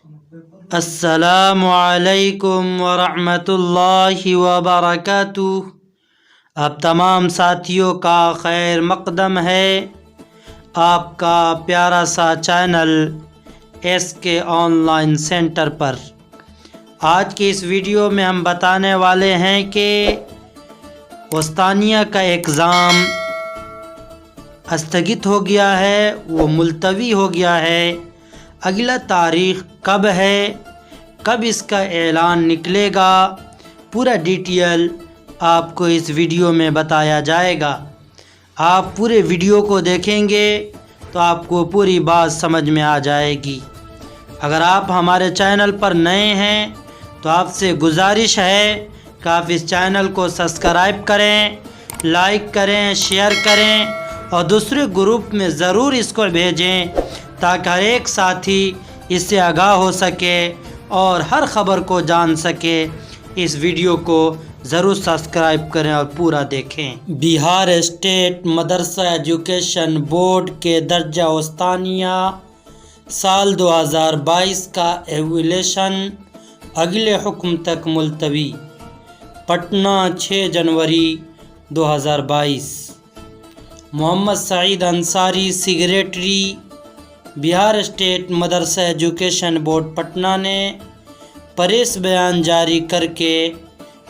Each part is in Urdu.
السلام علیکم ورحمۃ اللہ وبرکاتہ۔ آپ تمام ساتھیوں کا خیر مقدم ہے آپ کا پیارا سا چینل ایس کے آن لائن سینٹر پر۔ آج کی اس ویڈیو میں ہم بتانے والے ہیں کہ وسطانیہ کا ایگزام استھگت ہو گیا ہے، وہ ملتوی ہو گیا ہے۔ اگلا تاریخ کب ہے، کب اس کا اعلان نکلے گا، پورا ڈیٹیل آپ کو اس ویڈیو میں بتایا جائے گا۔ آپ پورے ویڈیو کو دیکھیں گے تو آپ کو پوری بات سمجھ میں آ جائے گی۔ اگر آپ ہمارے چینل پر نئے ہیں تو آپ سے گزارش ہے کہ آپ اس چینل کو سبسکرائب کریں، لائک کریں، شیئر کریں اور دوسرے گروپ میں ضرور اس کو بھیجیں تاکہ ہر ایک ساتھی اس سے آگاہ ہو سکے اور ہر خبر کو جان سکے۔ اس ویڈیو کو ضرور سبسکرائب کریں اور پورا دیکھیں۔ بہار اسٹیٹ مدرسہ ایجوکیشن بورڈ کے درجہ وسطانیہ سال 2022 کا ایویلیشن اگلے حکم تک ملتوی۔ پٹنہ 6 جنوری 2022۔ محمد سعید انصاری سیکریٹری بہار اسٹیٹ مدرسہ ایجوکیشن بورڈ پٹنہ نے پریس بیان جاری کر کے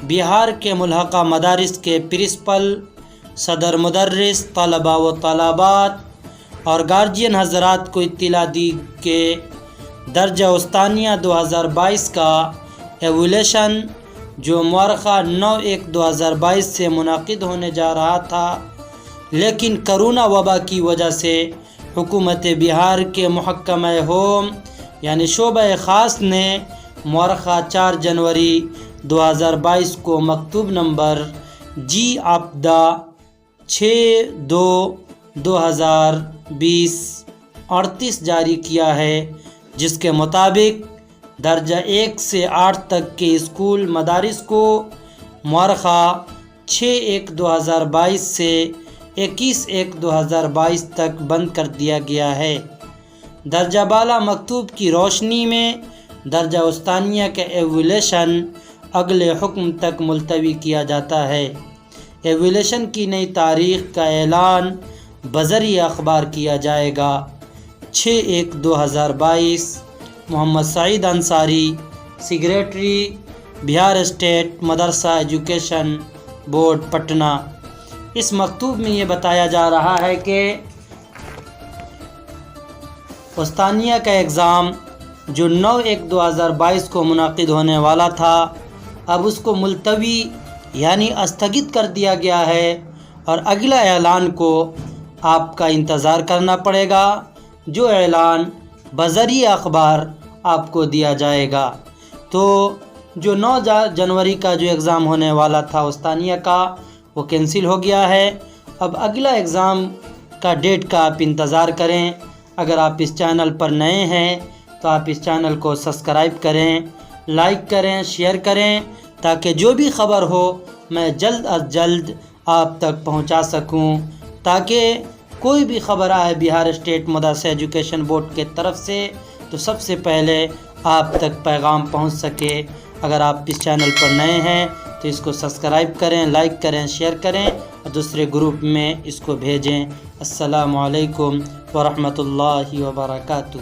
بہار کے ملحقہ مدارس کے پرنسپل، صدر مدرس، طلباء و طالبات اور گارجین حضرات کو اطلاع دی کہ درجہ وسطانیہ 2022 کا ایویلیشن جو مورخہ 9/1/2022 سے منعقد ہونے جا رہا تھا، لیکن کرونا وبا کی وجہ سے حکومت بہار کے محکمہ ہوم یعنی شعبہ خاص نے مورخہ 4 جنوری 2022 کو مکتوب نمبر جی آپدا 6/2/2020 38 جاری کیا ہے، جس کے مطابق درجہ 1 سے 8 تک کے اسکول مدارس کو مورخہ 6/1/2022 سے 21/1/2022 تک بند کر دیا گیا ہے۔ درجہ بالا مکتوب کی روشنی میں درجہ وسطانیہ کا ایویلیشن اگلے حکم تک ملتوی کیا جاتا ہے۔ ایویلیشن کی نئی تاریخ کا اعلان بذریعہ اخبار کیا جائے گا۔ 6/1/2022۔ محمد سعید انصاری سیکریٹری بہار اسٹیٹ مدرسہ ایجوکیشن بورڈ پٹنہ۔ اس مکتوب میں یہ بتایا جا رہا ہے کہ وسطانیہ کا ایگزام جو 9/1/2022 کو منعقد ہونے والا تھا، اب اس کو ملتوی یعنی استھگت کر دیا گیا ہے اور اگلا اعلان کو آپ کا انتظار کرنا پڑے گا، جو اعلان بذریعہ اخبار آپ کو دیا جائے گا۔ تو جو 9 جنوری کا جو ایگزام ہونے والا تھا وسطانیہ کا، وہ کینسل ہو گیا ہے۔ اب اگلا ایگزام کا ڈیٹ کا آپ انتظار کریں۔ اگر آپ اس چینل پر نئے ہیں تو آپ اس چینل کو سبسکرائب کریں، لائک کریں، شیئر کریں تاکہ جو بھی خبر ہو میں جلد از جلد آپ تک پہنچا سکوں، تاکہ کوئی بھی خبر آئے بہار اسٹیٹ مدرسہ ایجوکیشن بورڈ کے طرف سے تو سب سے پہلے آپ تک پیغام پہنچ سکے۔ اگر آپ اس چینل پر نئے ہیں تو اس کو سبسکرائب کریں، لائک کریں، شیئر کریں اور دوسرے گروپ میں اس کو بھیجیں۔ السلام علیکم ورحمۃ اللہ وبرکاتہ۔